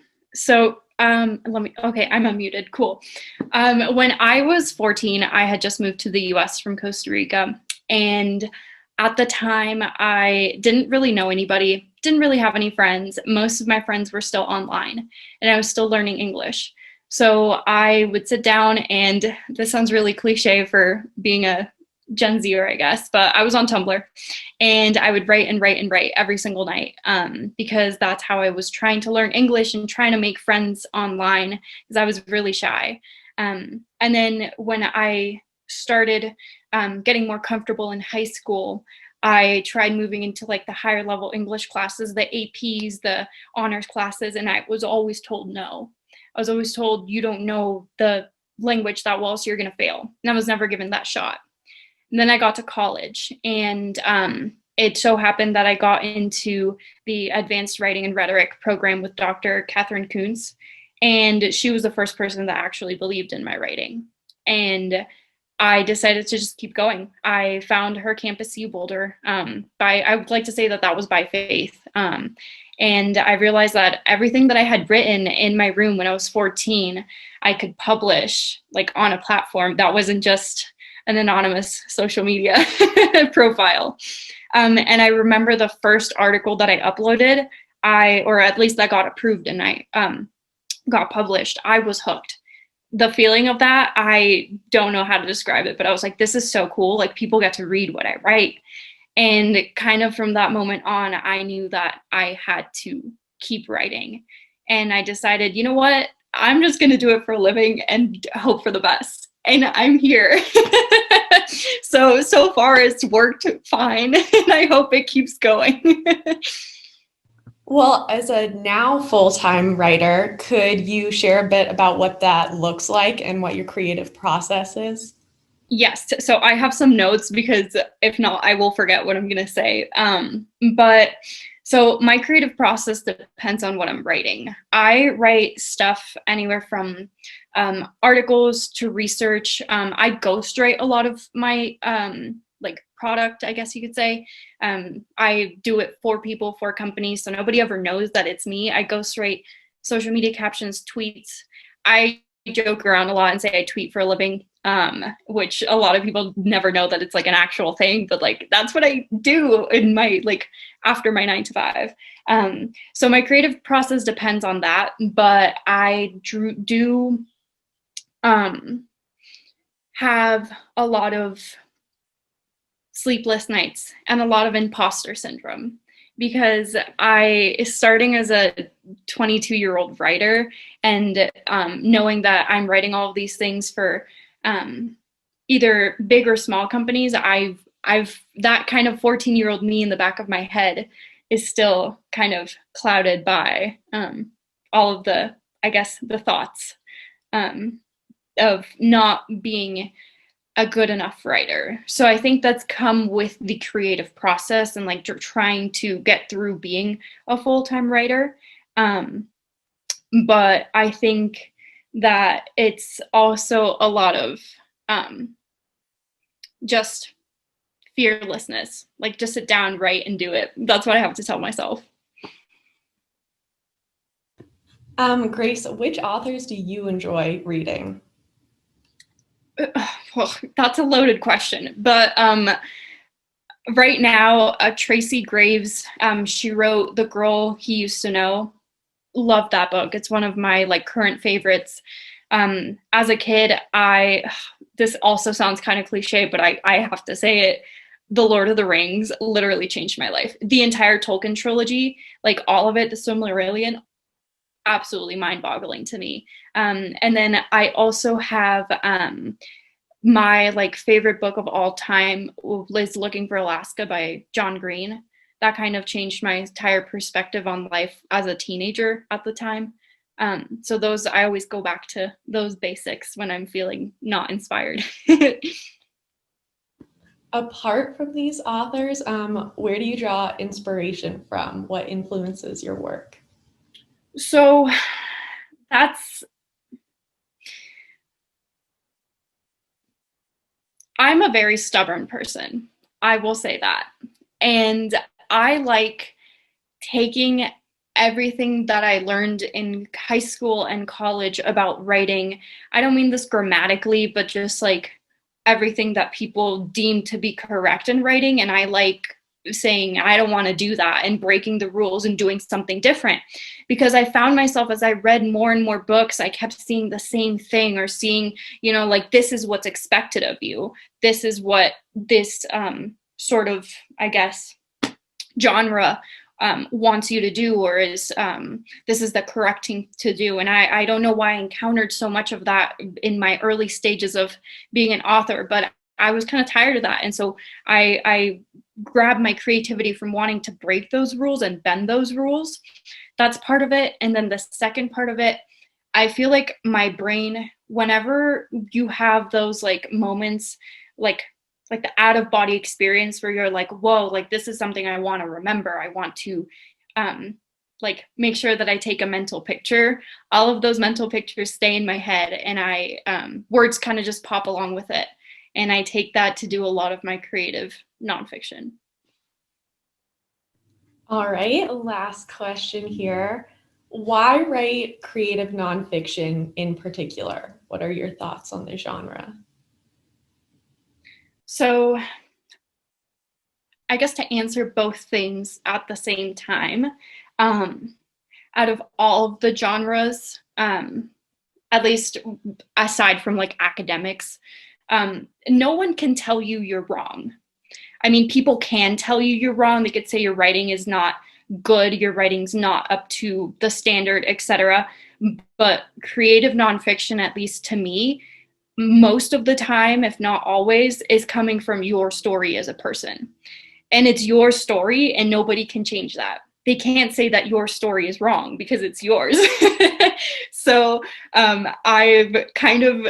unmuted, cool. When I was 14, I had just moved to the US from Costa Rica, and at the time I didn't really know anybody, didn't really have any friends. Most of my friends were still online and I was still learning English. So I would sit down, and this sounds really cliche for being a Gen Zer, I guess, but I was on Tumblr and I would write and write and write every single night because that's how I was trying to learn English and trying to make friends online because I was really shy. And then when I started getting more comfortable in high school, I tried moving into like the higher level English classes, the APs, the honors classes, and I was always told no. I was always told, you don't know the language that well, so you're going to fail. And I was never given that shot. And then I got to college, and it so happened that I got into the advanced writing and rhetoric program with Dr. Catherine Kuntz, and she was the first person that actually believed in my writing. And I decided to just keep going. I found her campus U Boulder. I would like to say that was by faith. And I realized that everything that I had written in my room when I was 14, I could publish like on a platform that wasn't just an anonymous social media profile. And I remember the first article that I uploaded, or at least that got approved and I got published, I was hooked. The feeling of that, I don't know how to describe it, but I was like, this is so cool. Like, people get to read what I write. And kind of from that moment on, I knew that I had to keep writing. And I decided, you know what? I'm just going to do it for a living and hope for the best. And I'm here. So far it's worked fine. And I hope it keeps going. Well, as a now full-time writer, could you share a bit about what that looks like and what your creative process is? Yes, so I have some notes because if not, I will forget what I'm going to say. But so my creative process depends on what I'm writing. I write stuff anywhere from articles to research. I ghostwrite a lot of my like product, I guess you could say. I do it for people, for companies, so nobody ever knows that it's me. I ghostwrite social media captions, tweets. I joke around a lot and say I tweet for a living, which a lot of people never know that it's like an actual thing, but like that's what I do in my like after my 9 to 5. So my creative process depends on that, but I do have a lot of sleepless nights and a lot of imposter syndrome because starting as a 22-year-old writer and knowing that I'm writing all of these things for either big or small companies, I've that kind of 14-year-old me in the back of my head is still kind of clouded by all of the thoughts of not being a good enough writer. So I think that's come with the creative process and like trying to get through being a full-time writer. But I think that it's also a lot of just fearlessness, like just sit down, write, and do it. That's what I have to tell myself. Grace, which authors do you enjoy reading? Well, that's a loaded question, but right now, Tracy Graves, she wrote The Girl He Used to Know. Love that book. It's one of my like current favorites. As a kid, this also sounds kind of cliche, but I have to say it. The Lord of the Rings literally changed my life. The entire Tolkien trilogy, like all of it, the Silmarillion, absolutely mind-boggling to me. And then I also have my like favorite book of all time is Looking for Alaska by John Green. That kind of changed my entire perspective on life as a teenager at the time. So those, I always go back to those basics when I'm feeling not inspired. Apart from these authors, where do you draw inspiration from? What influences your work? So I'm a very stubborn person. I will say that. And I like taking everything that I learned in high school and college about writing. I don't mean this grammatically, but just like everything that people deem to be correct in writing. And I like saying, I don't want to do that, and breaking the rules and doing something different. Because I found myself, as I read more and more books, I kept seeing the same thing, or seeing, like, this is what's expected of you. This is what this sort of, I guess, genre wants you to do, or is this is the correct thing to do. And I don't know why I encountered so much of that in my early stages of being an author, but I was kind of tired of that. And so I grabbed my creativity from wanting to break those rules and bend those rules. That's part of it. And then the second part of it, I feel like my brain, whenever you have those like moments, like the out of body experience where you're like, whoa, like this is something I want to remember. I want to like make sure that I take a mental picture. All of those mental pictures stay in my head, and words kind of just pop along with it. And I take that to do a lot of my creative nonfiction. All right, last question here. Why write creative nonfiction in particular? What are your thoughts on the genre? So I guess to answer both things at the same time, out of all of the genres, at least aside from like academics, no one can tell you you're wrong. I mean, people can tell you you're wrong. They could say your writing is not good, your writing's not up to the standard, etc. But creative nonfiction, at least to me, most of the time, if not always, is coming from your story as a person. And it's your story, and nobody can change that. They can't say that your story is wrong because it's yours. So I've kind of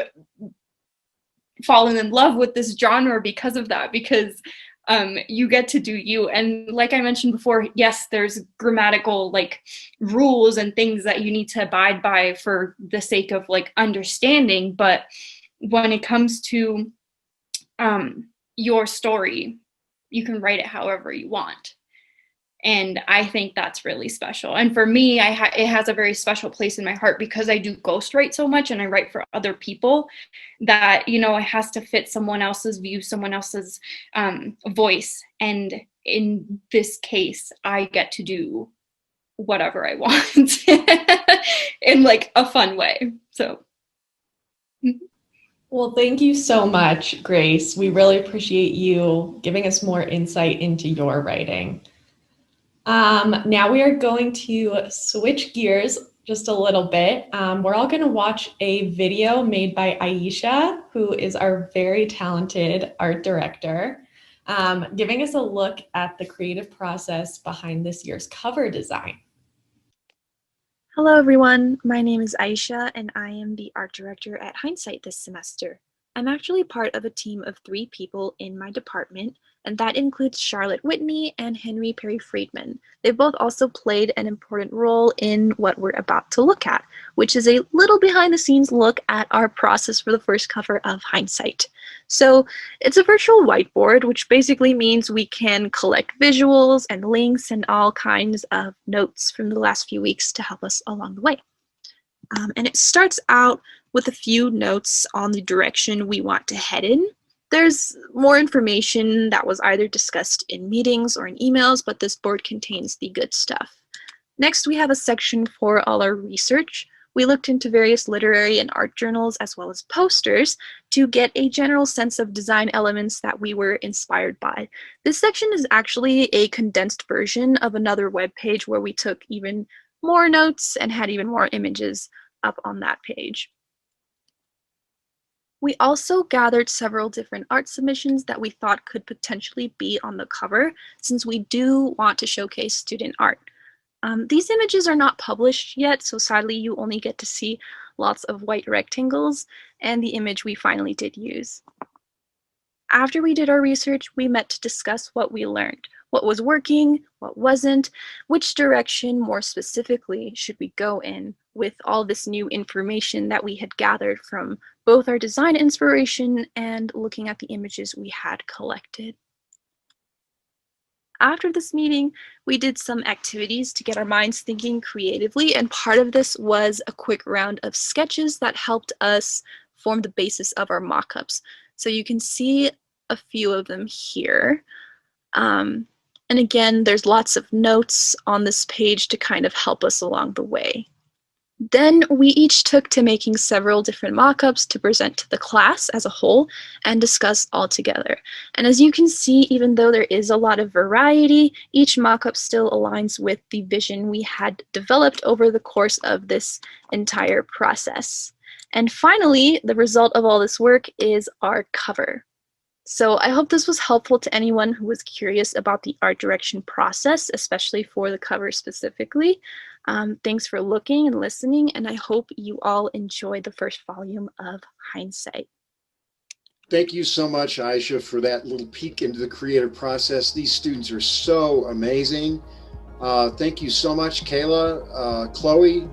fallen in love with this genre because of that, because you get to do you. And like I mentioned before, yes, there's grammatical like rules and things that you need to abide by for the sake of like understanding. But when it comes to your story, you can write it however you want. And I think that's really special. And for me, it has a very special place in my heart because I do ghostwrite so much and I write for other people that, it has to fit someone else's view, someone else's voice. And in this case, I get to do whatever I want in like a fun way. So. Well, thank you so much, Grace. We really appreciate you giving us more insight into your writing. Now we are going to switch gears just a little bit. We're all going to watch a video made by Aisha, who is our very talented art director, giving us a look at the creative process behind this year's cover design. Hello everyone, my name is Aisha and I am the art director at Hindsight this semester. I'm actually part of a team of 3 people in my department, and that includes Charlotte Whitney and Henry Perry Friedman. They've both also played an important role in what we're about to look at, which is a little behind the scenes look at our process for the first cover of Hindsight. So it's a virtual whiteboard, which basically means we can collect visuals and links and all kinds of notes from the last few weeks to help us along the way. And it starts out with a few notes on the direction we want to head in. There's more information that was either discussed in meetings or in emails, but this board contains the good stuff. Next, we have a section for all our research. We looked into various literary and art journals as well as posters to get a general sense of design elements that we were inspired by. This section is actually a condensed version of another web page where we took even more notes and had even more images up on that page. We also gathered several different art submissions that we thought could potentially be on the cover, since we do want to showcase student art. These images are not published yet, so sadly you only get to see lots of white rectangles and the image we finally did use. After we did our research, we met to discuss what we learned, what was working, what wasn't, which direction more specifically should we go in with all this new information that we had gathered from both our design inspiration and looking at the images we had collected. After this meeting, we did some activities to get our minds thinking creatively, and part of this was a quick round of sketches that helped us form the basis of our mock-ups. So you can see a few of them here. And again, there's lots of notes on this page to kind of help us along the way. Then we each took to making several different mock-ups to present to the class as a whole and discuss all together. And as you can see, even though there is a lot of variety, each mock-up still aligns with the vision we had developed over the course of this entire process. And finally, the result of all this work is our cover. So I hope this was helpful to anyone who was curious about the art direction process, especially for the cover specifically. Thanks for looking and listening, and I hope you all enjoy the first volume of Hindsight. Thank you so much, Aisha, for that little peek into the creative process. These students are so amazing. Thank you so much, Kayla, Chloe,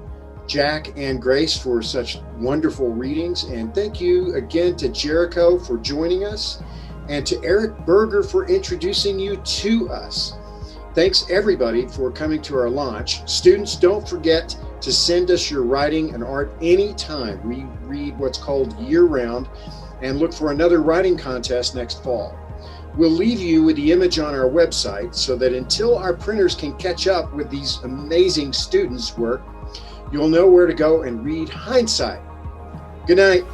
Jack, and Grace for such wonderful readings. And thank you again to Jericho for joining us, and to Eric Berger for introducing you to us. Thanks everybody for coming to our launch. Students, don't forget to send us your writing and art anytime. We read what's called year-round, and look for another writing contest next fall. We'll leave you with the image on our website so that until our printers can catch up with these amazing students' work, you'll know where to go and read Hindsight. Good night.